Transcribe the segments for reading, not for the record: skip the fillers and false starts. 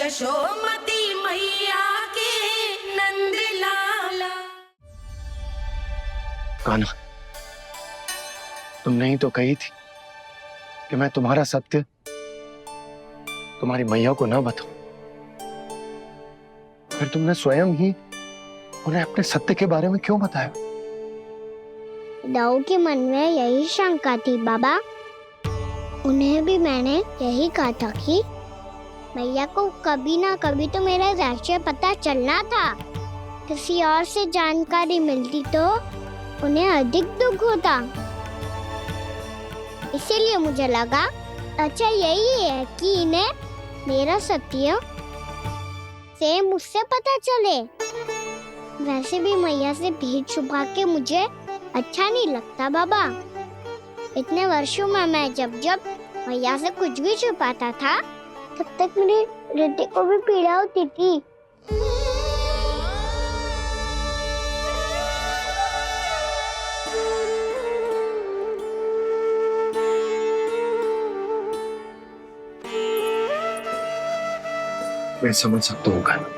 यशोमती मैया के नंद लाला। कान्हा, तुमने ही तो कही थी कि मैं तुम्हारा सत्य तुम्हारी मैया को ना बताऊं। फिर तुमने स्वयं ही उन्हें अपने सत्य के बारे में क्यों बताया? दाऊ के मन में यही शंका थी बाबा। उन्हें भी मैंने यही कहा था कि मैया को कभी ना कभी तो मेरा रहस्य पता चलना था। किसी और से जानकारी मिलती तो उन्हें अधिक दुख होता। इसीलिए मुझे लगा अच्छा यही है कि इन्हें मेरा सत्य से मुझसे पता चले। वैसे भी मैया से भीख छुपा के मुझे अच्छा नहीं लगता बाबा। इतने वर्षों में मैं जब जब मैया से कुछ भी छुपाता था तब तक मेरे हृदय को भी पीड़ा होती थी। मैं समझ सकता हूँ कान्हा।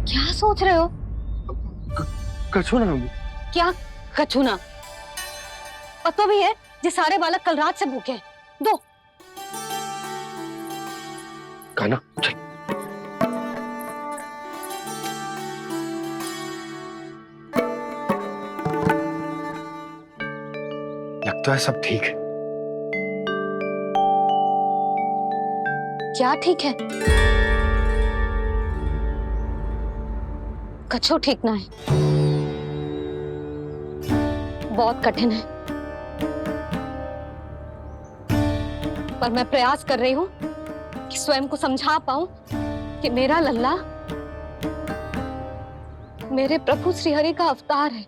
क्या सोच रहे हो? कछु ना। क्या कछु ना? पता भी है ये सारे बालक कल रात से भूखे हैं। दो। कान्हा चल। लगता है सब ठीक है। क्या ठीक है? कछु ठीक ना है। बहुत कठिन है, पर मैं प्रयास कर रही हूं कि स्वयं को समझा पाऊं कि मेरा लल्ला मेरे प्रभु श्रीहरि का अवतार है।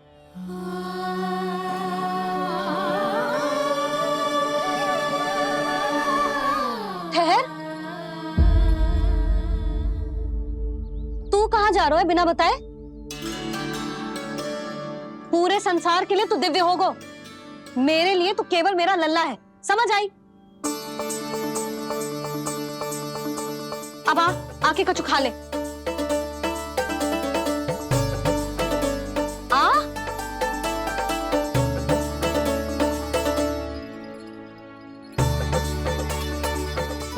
ठहर, तू कहां जा रहा है बिना बताए? पूरे संसार के लिए तू दिव्य होगो, मेरे लिए तू केवल मेरा लल्ला है। समझ आई? अब आके कछु खा ले। आ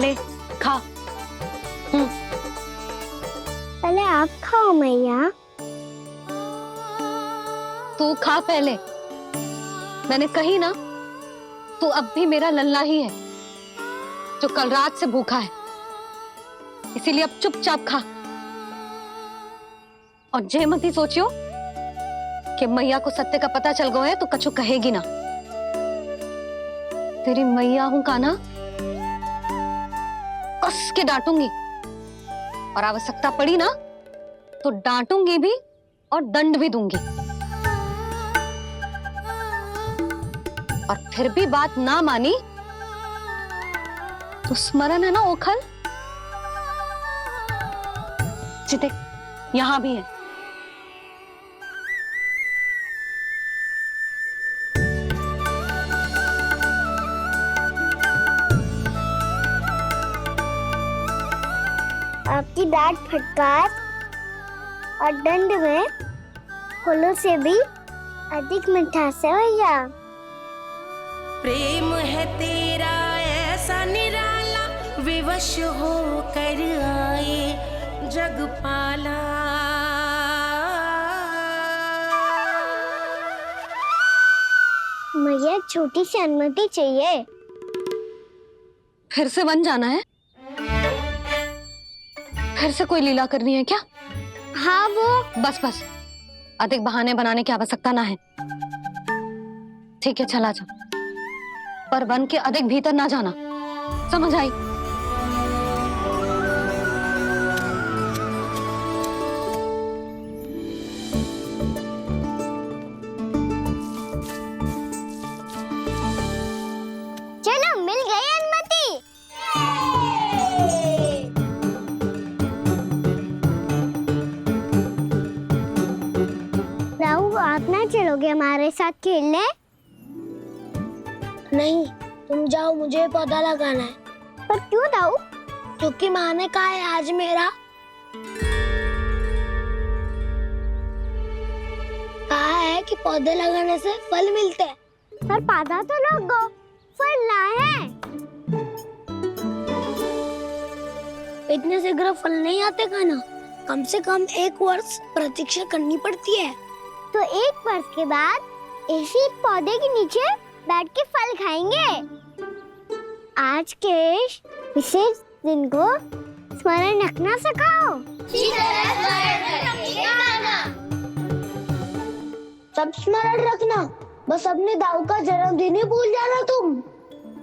ले खा। पहले आप खाओ मैया। तू खा पहले। मैंने कही ना, तू अब भी मेरा लल्ला ही है जो कल रात से भूखा है। इसीलिए अब चुपचाप खा। और जयमती सोचियो कि मैया को सत्य का पता चल गया है तो कछु कहेगी ना। तेरी मैया हूं कान्हा, कस के डांटूंगी और आवश्यकता पड़ी ना तो डांटूंगी भी और दंड भी दूंगी। और फिर भी बात ना मानी तो स्मरण है ना ओखल? देख, यहां भी है। आपकी डांट फटकार और दंड में फूलों से भी अधिक मिठास है भैया। प्रेम है तेरा ऐसा निराला, विवश होकर आए जगपाला। मैया छोटी सी अनुमति चाहिए। फिर से वन जाना है? फिर से कोई लीला करनी है क्या? हाँ वो बस बस, अधिक बहाने बनाने की आवश्यकता ना है। ठीक है चला जा, पर वन के अधिक भीतर ना जाना। समझ आई? चलो मिल गई अनुमति। राहु आप ना चलोगे हमारे साथ खेलने? नहीं, तुम जाओ, मुझे पौधा लगाना है। पर क्यों दाऊ? क्योंकि माँ ने कहा है आज मेरा कहा है कि पौधे लगाने से फल मिलते हैं। पर पौधा तो लगो, फल ना है। इतने शीघ्र फल नहीं आते खाना, कम से कम 1 वर्ष प्रतीक्षा करनी पड़ती है। तो 1 वर्ष के बाद इसी पौधे के नीचे बैठ के फल खाएंगे। आज के विशेष दिन को स्मरण रखना सिखाओ। सब स्मरण रखना, बस अपने दाऊ का जन्मदिन ही भूल जाना तुम।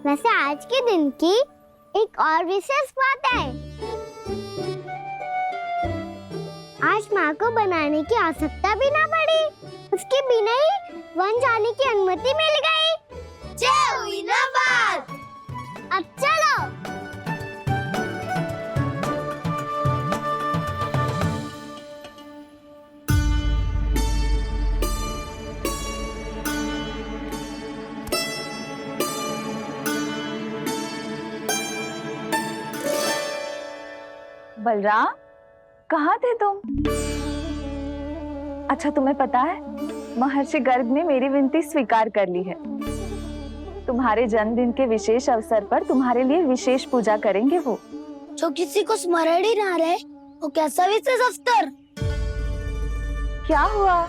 वैसे आज के दिन की एक और विशेष बात है। आज माँ को बनाने की आवश्यकता भी ना पड़ी, उसके बिना ही वन जाने की अनुमति मिल गई। जय हुई ना बात। अब चलो। बलराम, कहाँ थे तुम? अच्छा, तुम्हें पता है महर्षि गर्ग ने मेरी विनती स्वीकार कर ली है। तुम्हारे जन्मदिन के विशेष अवसर पर तुम्हारे लिए विशेष पूजा करेंगे वो। जो किसी को स्मरण ही ना रहे, वो कैसा विशेष अवसर? क्या हुआ?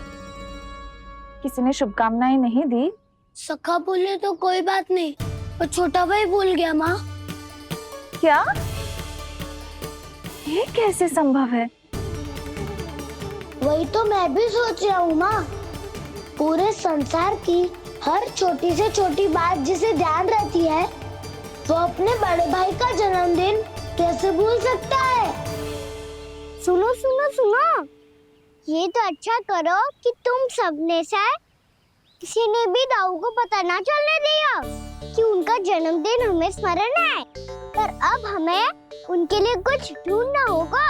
किसी ने शुभकामनाएं नहीं दी? सखा बोले तो कोई बात नहीं, पर छोटा भाई भूल गया माँ। क्या? ये कैसे संभव है? वही तो मैं भी सोच रहा हूँ माँ। पूरे संसार की हर छोटी से छोटी बात जिसे ध्यान रहती है, वो अपने बड़े भाई का जन्मदिन कैसे भूल सकता है? सुनो सुनो सुनो, ये तो अच्छा करो कि तुम सबने से किसी ने भी दाऊ को पता ना चलने दिया कि उनका जन्मदिन हमें स्मरण है। पर अब हमें उनके लिए कुछ ढूंढना होगा।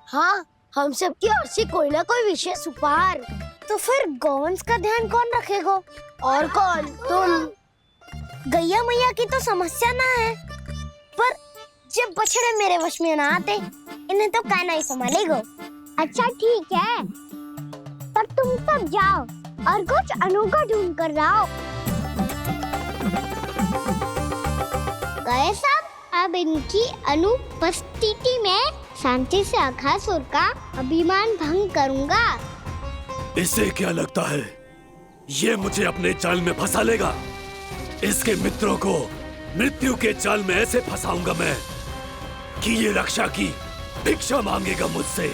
हाँ, हम सबकी ओर से कोई ना कोई विशेष उपहार। तो फिर गौवंश का ध्यान कौन रखेगा? और कौन? तुम। गैया मैया की तो समस्या ना है, पर जब बछड़े मेरे वश में ना आते, इन्हें तो कान्हा ही संभालेगा। अच्छा ठीक है, पर तुम सब जाओ और कुछ अनोखा ढूंढ कर लाओ। गए सब? अब इनकी अनुपस्थिति में शांति से अघासुर का अभिमान भंग करूंगा। इसे क्या लगता है ये मुझे अपने जाल में फंसा लेगा? इसके मित्रों को मृत्यु के जाल में ऐसे फंसाऊंगा मैं कि ये रक्षा की भिक्षा मांगेगा मुझसे।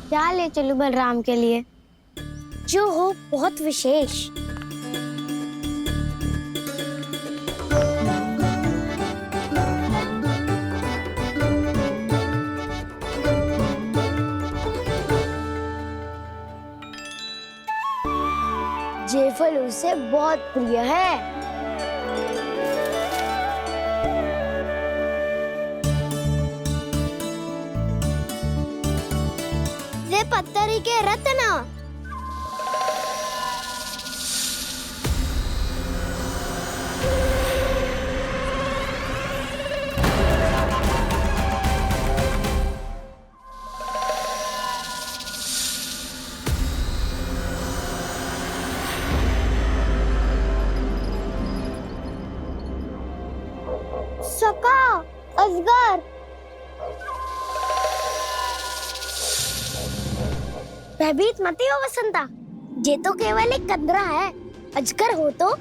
क्या ले चलूं बलराम के लिए, जो हो बहुत विशेष? ये फल उसे बहुत प्रिय है। पत्थरी के रत्न। सका, अजगर। भयभीत मत हो वसंता, ये तो केवल एक कंदरा है। अजगर हो तो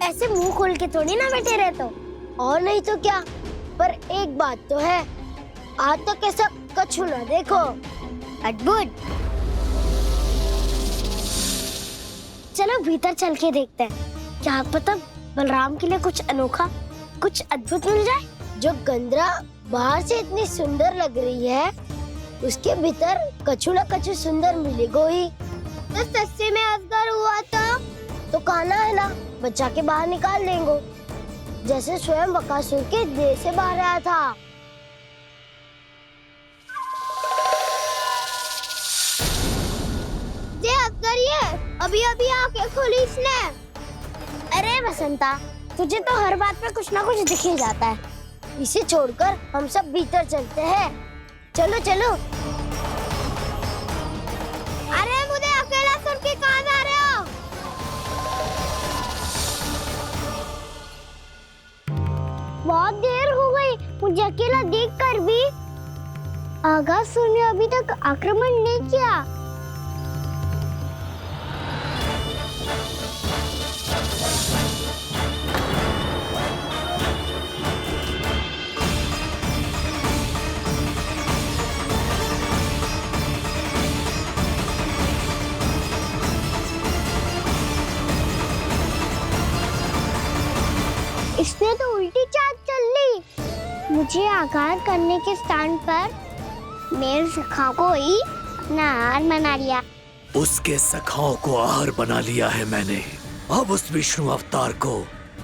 ऐसे मुंह खोल के थोड़ी ना बैठे रहते हो। और नहीं तो क्या, पर एक बात तो है, आज तक ऐसा कछु ना देखो। अद्भुत। चलो भीतर चल के देखते हैं, क्या पता बलराम के लिए कुछ अनोखा, कुछ अद्भुत मिल जाए। जो गंदरा बाहर से इतनी सुंदर लग रही है, उसके भीतर कछु न कछु सुंदर मिलेगा ही। तो सच्चे में अजगर हुआ तो कान्हा है ना, बच्चा के बाहर निकाल देंगे, जैसे स्वयं बकासुर के देह से बाहर आया था। ये अजगर ही है, अभी अभी आंखें खोली इसने। अरे बसंता, तुझे तो हर बात पे कुछ ना कुछ दिख ही जाता है। इसे छोड़कर हम सब भीतर चलते हैं। चलो चलो। अरे मुझे अकेला सुन के कहाँ जा रहे हो? बहुत देर हो गई मुझे अकेला देखकर भी। आगासुर ने अभी तक आक्रमण नहीं किया। इसने तो उल्टी चाल चल ली। मुझे आघात करने के स्थान पर मेरे सखा को ही अपना आहार बना लिया। उसके सखाओं को आहार बना लिया है मैंने। अब उस विष्णु अवतार को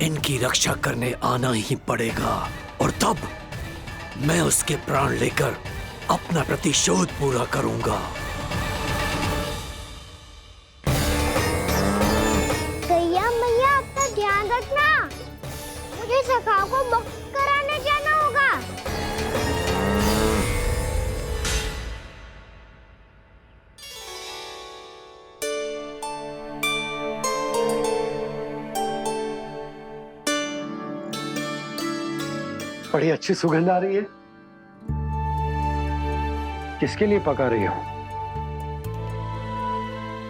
इनकी रक्षा करने आना ही पड़ेगा, और तब मैं उसके प्राण लेकर अपना प्रतिशोध पूरा करूंगा। गैया मैया, अपना ध्यान रखना। मुझे सखा को मुक्त कराने जाना होगा। बड़ी अच्छी सुगंध आ रही है। किसके लिए पका रही हो?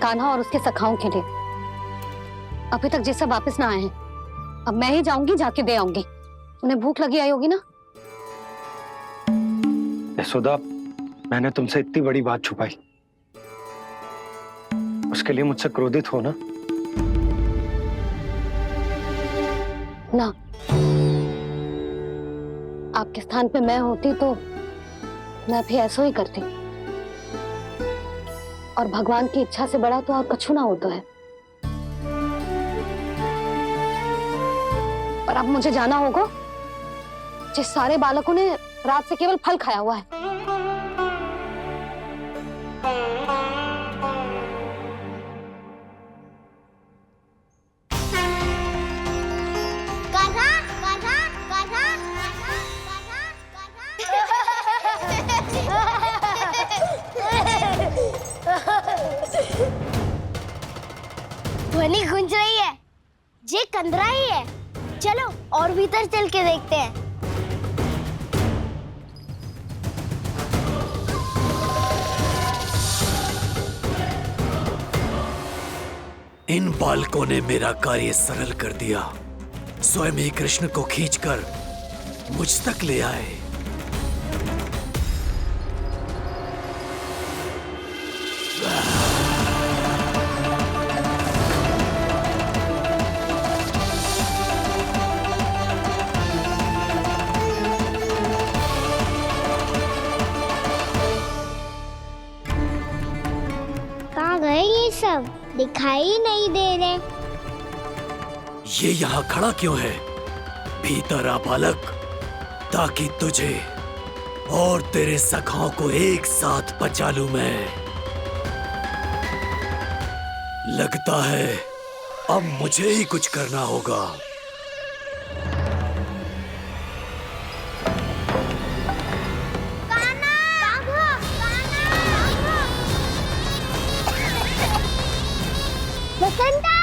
कान्हा और उसके सखाओं के लिए। अभी तक जैसा वापस ना आए हैं, अब मैं ही जाऊंगी, जाके दे आऊंगी। उन्हें भूख लगी आई होगी ना। यशोदा, मैंने तुमसे इतनी बड़ी बात छुपाई, उसके लिए मुझसे क्रोधित हो ना? ना, आपके स्थान पे मैं होती तो मैं भी ऐसा ही करती। और भगवान की इच्छा से बड़ा तो और कछु ना होता है। पर अब मुझे जाना होगा। जिस सारे बालकों ने रात से केवल फल खाया हुआ है। कान्हा, कान्हा, कान्हा, ध्वनि गूंज रही है। ये कंदरा ही है। चलो और भीतर चल के देखते हैं। इन बालकों ने मेरा कार्य सरल कर दिया। स्वयं ही कृष्ण को खींचकर मुझ तक ले आए। कहाँ गए ये सब? दिखाई नहीं दे रहे। ये यहाँ खड़ा क्यों है? भीतर आ बालक, ताकि तुझे और तेरे सखाओं को एक साथ बचा लूं मैं। लगता है अब मुझे ही कुछ करना होगा। बसंता!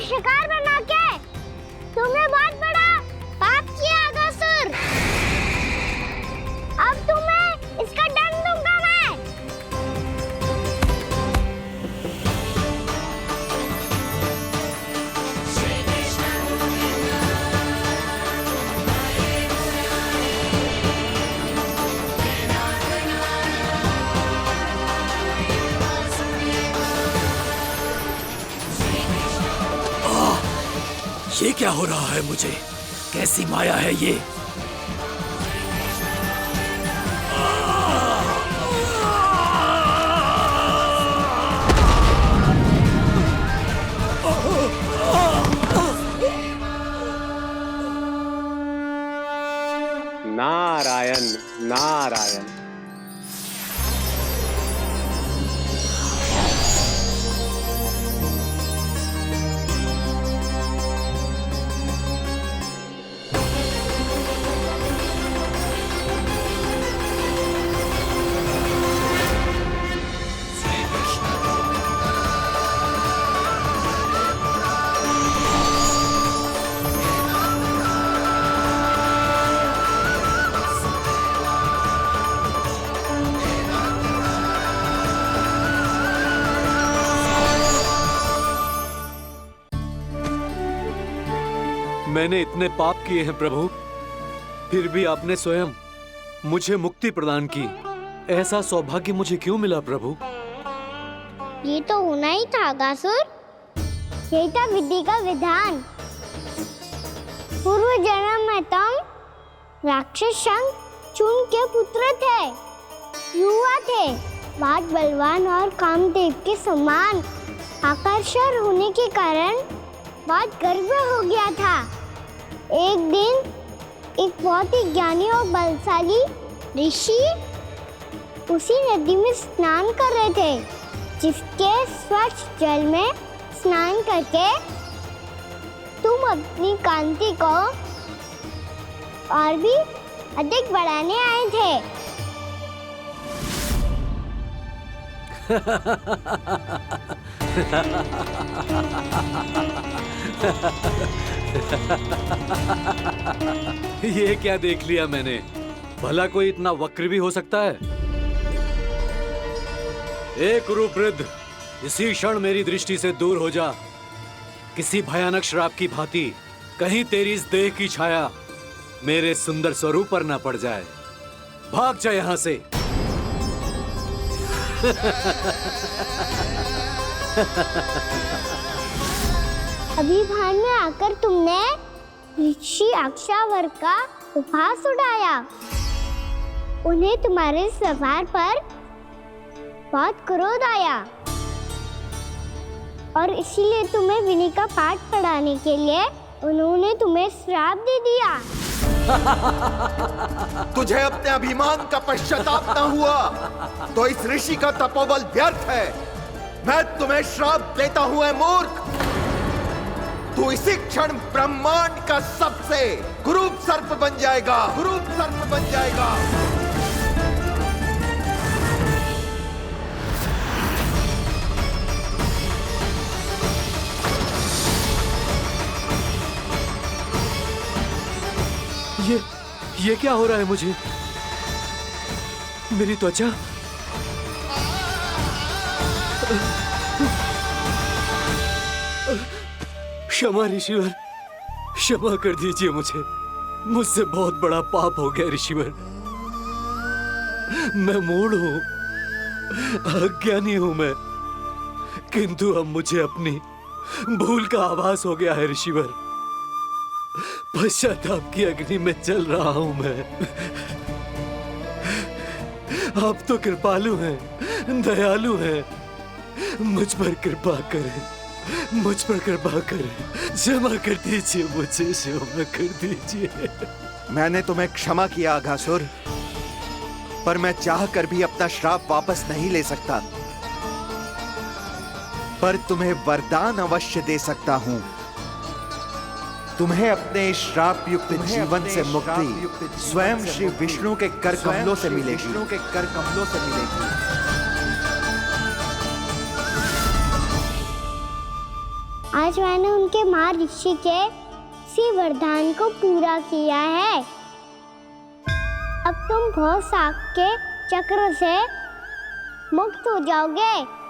शिकार बना के तुमने बहुत बड़ा पाप किया अगासुर। अब तुम्हें इसका दंड दूंगा मैं। ये क्या हो रहा है मुझे? कैसी माया है ये? नारायण नारायण। मैंने इतने पाप किए हैं प्रभु, फिर भी आपने स्वयं मुझे मुक्ति प्रदान की। ऐसा सौभाग्य मुझे क्यों मिला प्रभु? ये तो होना ही था अगासुर। यही था विधि का विधान। पूर्व जन्म में तुम राक्षस शंखचूड़ के पुत्र थे, युवा थे, बहुत बलवान और कामदेव के समान आकर्षण होने के कारण बहुत गर्व हो गया था। एक दिन एक बहुत ही ज्ञानी और बलशाली ऋषि उसी नदी में स्नान कर रहे थे, जिसके स्वच्छ जल में स्नान करके तुम अपनी कांति को और भी अधिक बढ़ाने आए थे। ये क्या देख लिया मैंने? भला कोई इतना वक्र भी हो सकता है? एक रूपवृद्ध, इसी क्षण मेरी दृष्टि से दूर हो जा। किसी भयानक श्राप की भांति कहीं तेरी इस देह की छाया मेरे सुंदर स्वरूप पर न पड़ जाए। भाग जा यहाँ से। अभी भान में आकर तुमने ऋषि अक्षावर का उपहास उड़ाया। उन्हें तुम्हारे सवार पर बहुत क्रोध आया और इसीलिए तुम्हें विनय का पाठ पढ़ाने के लिए उन्होंने तुम्हें श्राप दे दिया। तुझे अपने अभिमान का पश्चाताप न हुआ तो इस ऋषि का तपोबल व्यर्थ है। मैं तुम्हें श्राप देता हूं, मूर्ख। तू इसी क्षण ब्रह्मांड का सबसे कुरूप सर्प बन जाएगा, कुरूप सर्प बन जाएगा। ये क्या हो रहा है मुझे? मेरी त्वचा क्षमा ऋषिवर, क्षमा कर दीजिए मुझे। मुझसे बहुत बड़ा पाप हो गया ऋषिवर। मैं मूढ़ हूं, अज्ञानी हूं मैं, किंतु अब मुझे अपनी भूल का आभास हो गया है ऋषिवर। पश्चाताप की अग्नि में जल रहा हूं मैं। आप तो कृपालु हैं, दयालु हैं, मुझ पर कृपा करें, मुझ पर कृपा करें। क्षमा कर दीजिए मुझे, क्षमा कर दीजिए। मैंने तुम्हें क्षमा किया अघासुर, पर मैं चाहकर भी अपना श्राप वापस नहीं ले सकता। पर तुम्हें वरदान अवश्य दे सकता हूं। तुम्हें अपने श्राप युक्त जीवन से मुक्ति स्वयं श्री विष्णु के कर कमलों से मिलेगी, विष्णु के कर कमलों से मिलेगी। आज मैंने उनके माँ ऋषि के इसी वरदान को पूरा किया है। अब तुम भव साग के चक्र से मुक्त हो जाओगे।